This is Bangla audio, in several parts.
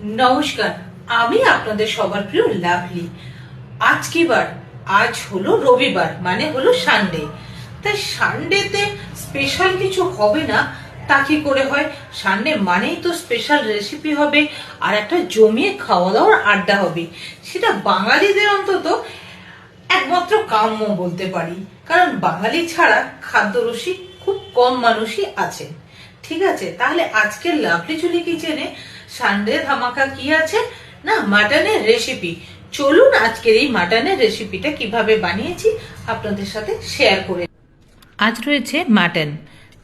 নমস্কার, আমি আপনাদের সবার প্রিয় লাভলি। আজ হলো রবিবার, মানে হলো সানডে। তাই সানডেতে স্পেশাল কিছু হবে না তা কি করে হয়? সানডে মানেই তো স্পেশাল রেসিপি হবে আর একটা জমিয়ে খাওয়া দাওয়ার আড্ডা হবে। সেটা বাঙালিদের অন্তত একমাত্র কাম্য বলতে পারি, কারণ বাঙালি ছাড়া খাদ্যরসিক খুব কম মানুষই আছেন। ঠিক আছে, তাহলে আজকের লাভলি চুলি কিচেনে সানডে ধামাকা কি আছে না, মাটনের রেসিপি। চলুন আজকের এই মাটনের রেসিপিটা কিভাবে বানিয়েছি আপনাদের সাথে শেয়ার করে। আজ রয়েছে মাটন,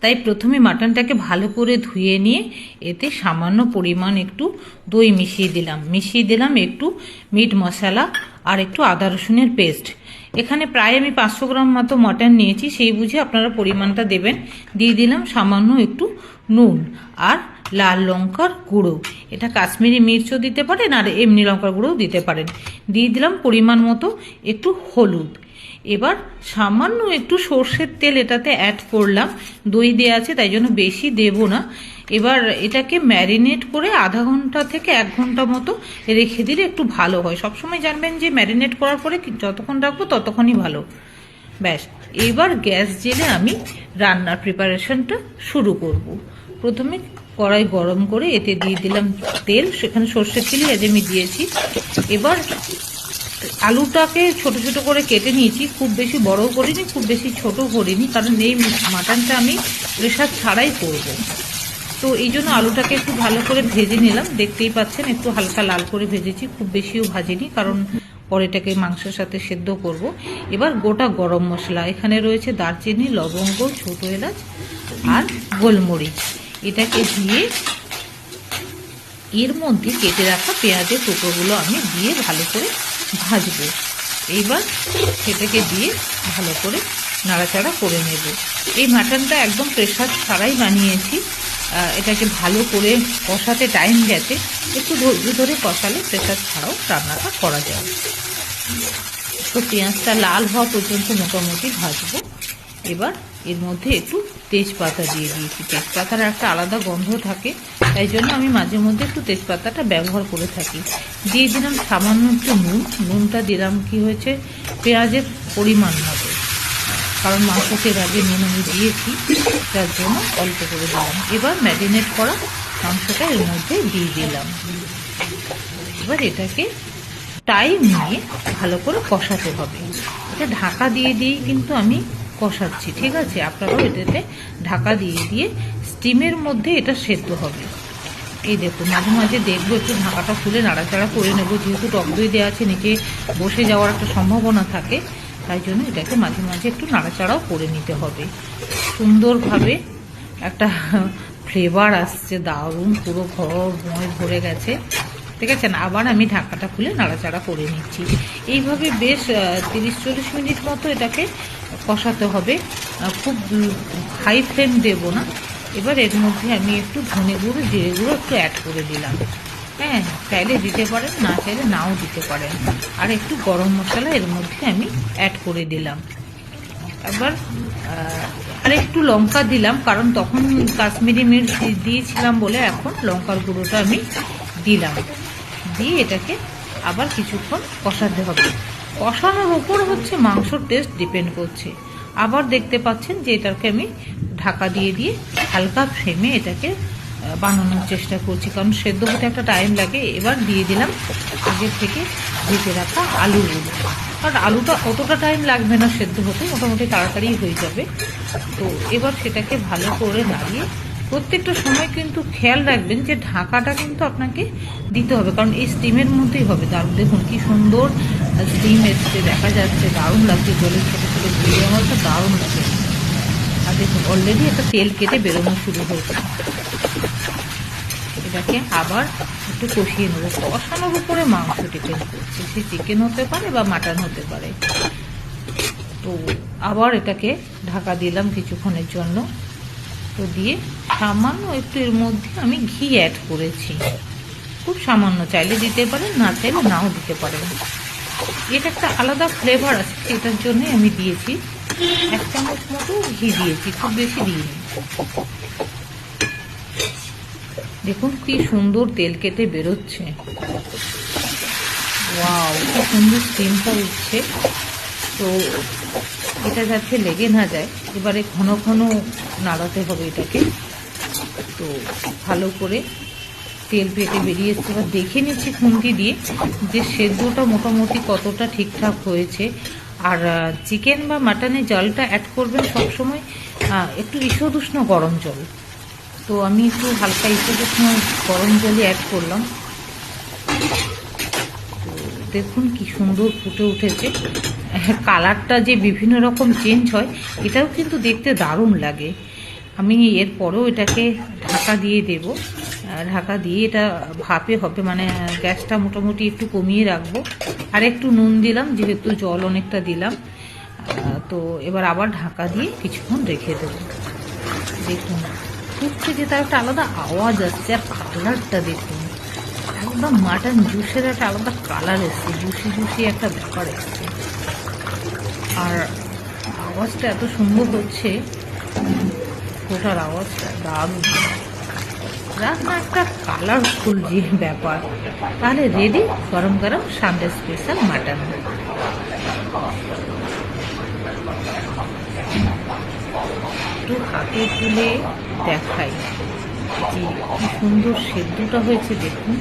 তাই প্রথমে মাটনটাকে ভালো করে ধুয়ে নিয়ে এতে সামান্য পরিমাণ একটু দই মিশিয়ে দিলাম একটু মিট মশলা আর একটু আদা রসুনের পেস্ট। এখানে প্রায় আমি 500 গ্রাম মতো মটন নিয়েছি, সেই বুঝে আপনারা পরিমাণটা দেবেন। দিয়ে দিলাম সামান্য একটু নুন আর লাল লঙ্কার গুঁড়ো, এটা কাশ্মীরি মির্চও দিতে পারেন আর এমনি লঙ্কার গুঁড়োও দিতে পারেন। দিয়ে দিলাম পরিমাণ মতো একটু হলুদ। এবার সামান্য একটু সর্ষের তেল এটাতে অ্যাড করলাম, দই দেওয়া আছে তাই জন্য বেশি দেব না। এবার এটাকে ম্যারিনেট করে আধা ঘন্টা থেকে 1 ঘন্টা মতো রেখে দিলে একটু ভালো হয়। সবসময় জানবেন যে ম্যারিনেট করার পরে যতক্ষণ রাখবো ততক্ষণই ভালো। ব্যাস, এবার গ্যাস জেলে আমি রান্নার প্রিপারেশনটা শুরু করব। প্রথমে কড়াই গরম করে এতে দিয়ে দিলাম তেল, সেখানে সর্ষের তেলই আজ আমি দিয়েছি। এবার আলুটাকে ছোট ছোট করে কেটে নিয়েছি, খুব বেশি বড়ও করিনি খুব বেশি ছোট করিনি, কারণ এই মাটনটা আমি প্রেশার ছাড়াই করব। তো এই জন্য আলুটাকে একটু ভালো করে ভেজে নিলাম, দেখতেই পাচ্ছেন একটু হালকা লাল করে ভেজেছি, খুব বেশিও ভাজিনি কারণ পরে এটাকে মাংসের সাথে সেদ্ধ করব। এবার গোটা গরম মশলা এখানে রয়েছে দারচিনি, লবঙ্গ, ছোট এলাচ আর গোলমরিচ, এটাকে দিয়ে এর মধ্যে কেটে রাখা পেঁয়াজের টুকরোগুলো আমি দিয়ে ভালো করে ভাজবো। এইবার সেটাকে দিয়ে ভালো করে নাড়াচাড়া করে নেব। এই মাটনটা একদম প্রেশার ছাড়াই বানিয়েছি, এটাকে ভালো করে কষাতে টাইম গেছে, একটু ধৈর্য ধরে কষালে প্রেশার ছাড়াও রান্নাটা করা যায়। তো পেঁয়াজটা লাল হওয়া পর্যন্ত মোটামুটি ভাজবো। এবার এর মধ্যে একটু তেজপাতা দিয়ে দিয়েছি, তেজপাতার একটা আলাদা গন্ধ থাকে, তাই জন্য আমি মাঝে মধ্যে একটু তেজপাতাটা ব্যবহার করে থাকি। দিয়ে দিলাম সামান্য একটু নুনটা দিলাম কি হয়েছে পেঁয়াজের পরিমাণ মতো, কারণ মাংসকে আগে নুন আমি দিয়েছি, তার জন্য অল্প করে দিলাম। এবার ম্যারিনেট করা মাংসটা এর মধ্যে দিয়ে দিলাম। এবার এটাকে টাইম নিয়ে ভালো করে কষাতে হবে। এটা ঢাকা দিয়ে দিয়েই কিন্তু আমি কষাচ্ছি, ঠিক আছে? আপনারাও এটাতে ঢাকা দিয়ে দিয়ে স্টিমের মধ্যে এটা সেদ্ধ হবে। এই দেখুন মাঝে মাঝে দেখবো একটু ঢাকাটা খুলে নাড়াচাড়া করে নেব, যেহেতু টক দই দেওয়া আছে নিচে বসে যাওয়ার একটা সম্ভাবনা থাকে, তাই জন্য এটাকে মাঝে মাঝে একটু নাড়াচাড়াও করে নিতে হবে। সুন্দরভাবে একটা ফ্লেভার আসছে, দারুণ, পুরো ঘর ভরে গেছে, ঠিক আছে না? আবার আমি ঢাকাটা খুলে নাড়াচাড়া করে নিচ্ছি। এইভাবে বেশ 30-40 মিনিট মতো এটাকে কষাতে হবে, খুব হাই ফ্লেম দেব না। এবার এর মধ্যে আমি একটু ধনে গুঁড়ো, জিরে গুঁড়ো একটু অ্যাড করে দিলাম। হ্যাঁ, চাইলে দিতে পারেন, না চাইলে নাও দিতে পারেন। আর একটু গরম মশলা এর মধ্যে আমি অ্যাড করে দিলাম। এবার আর একটু লঙ্কা দিলাম, কারণ তখন কাশ্মীরি মির্চ দিয়েছিলাম বলে এখন লঙ্কার গুঁড়োটা আমি দিলাম। দিয়ে এটাকে আবার কিছুক্ষণ কষাতে হবে। কষানোর উপর হচ্ছে মাংসর টেস্ট ডিপেন্ড করছে। আবার দেখতে পাচ্ছেন যে এটাকে আমি ঢাকা দিয়ে দিয়ে হালকা ফ্লেমে এটাকে বানানোর চেষ্টা করছি, কারণ সেদ্ধ হতে একটা টাইম লাগে। এবার দিয়ে দিলাম আগে থেকে ভেজে রাখা আলুগুলো, কারণ আলুটা অতটা টাইম লাগবে না সেদ্ধ হতে, মোটামুটি তাড়াতাড়ি হয়ে যাবে। তো এবার সেটাকে ভালো করে নাড়িয়ে প্রত্যেকটা সময় কিন্তু খেয়াল রাখবেন যে ঢাকাটা কিন্তু আপনাকে দিতে হবে, কারণ এই স্টিমের মধ্যেই হবে। দারুণ, দেখুন কি সুন্দর স্টিম এসছে, দেখা যাচ্ছে, দারুণ লাগছে, জলের ছোটো ছোটো গুঁড়ো আমার তো দারুণ লাগছে। আর দেখুন অলরেডি একটা তেল কেটে বেরোনো শুরু হয়েছে। এটাকে আবার একটু কষিয়ে নেবো। কষানোর উপরে মাংস ডিপেন্ড করছে, সে চিকেন হতে পারে বা মাটন হতে পারে। তো আবার এটাকে ঢাকা দিলাম কিছুক্ষণের জন্য। তো দিয়ে সামান্য একটু এর মধ্যে আমি ঘি অ্যাড করেছি, খুব সামান্য, চাইলে দিতে পারেন, না চাইলে নাও দিতে পারেন। এটা একটা আলাদা ফ্লেভার আছে, সেটার জন্য আমি দিয়েছি। 1 চামচ মতো ঘি দিয়েছি, খুব বেশি দিইনি। দেখুন কি সুন্দর তেল কেটে বেরোচ্ছে। ওয়াও, কি সুন্দর স্টিমটা উঠছে। তো এটা যাতে লেগে না যায়, এবারে ঘন ঘন নাড়াতে হবে এটাকে। তো ভালো করে তেল পেটে বেরিয়ে এসছে। এবার দেখে নিচ্ছি খুন্তি দিয়ে যে সেদ্ধটা মোটামুটি কতটা ঠিকঠাক হয়েছে। আর চিকেন বা মাটনে জলটা অ্যাড করবেন সবসময় একটু ঈষদুষ্ণ গরম জল। তো আমি একটু হালকা ঈষদুষ্ণ গরম জলই অ্যাড করলাম। দেখুন কি সুন্দর ফুটে উঠেছে। কালারটা যে বিভিন্ন রকম চেঞ্জ হয়, এটাও কিন্তু দেখতে দারুণ লাগে। আমি এরপরেও এটাকে ঢাকা দিয়ে দেব। ঢাকা দিয়ে এটা ভাপে হবে, মানে গ্যাসটা মোটামুটি একটু কমিয়ে রাখবো। আর একটু নুন দিলাম, যেহেতু জল অনেকটা দিলাম। তো এবার আবার ঢাকা দিয়ে কিছুক্ষণ রেখে দেবো। দেখুন ফুটছে, যে তার একটা আলাদা আওয়াজ আসছে। আর কালারটা দেখুন, একদম মাটন জুসের একটা আলাদা কালার এসছে, জুসি জুসি একটা ব্যাপার এসছে। আর আওয়াজটা এত সুন্দর হচ্ছে, ফোটার আওয়াজটা দারুণ। রান্না একটা কালারফুল যে ব্যাপার। তাহলে রেডি গরম গরম সানডে স্পেশাল মাটন। একটু হাতে তুলে দেখাই যে কি সুন্দর সেদ্ধটা হয়েছে দেখুন।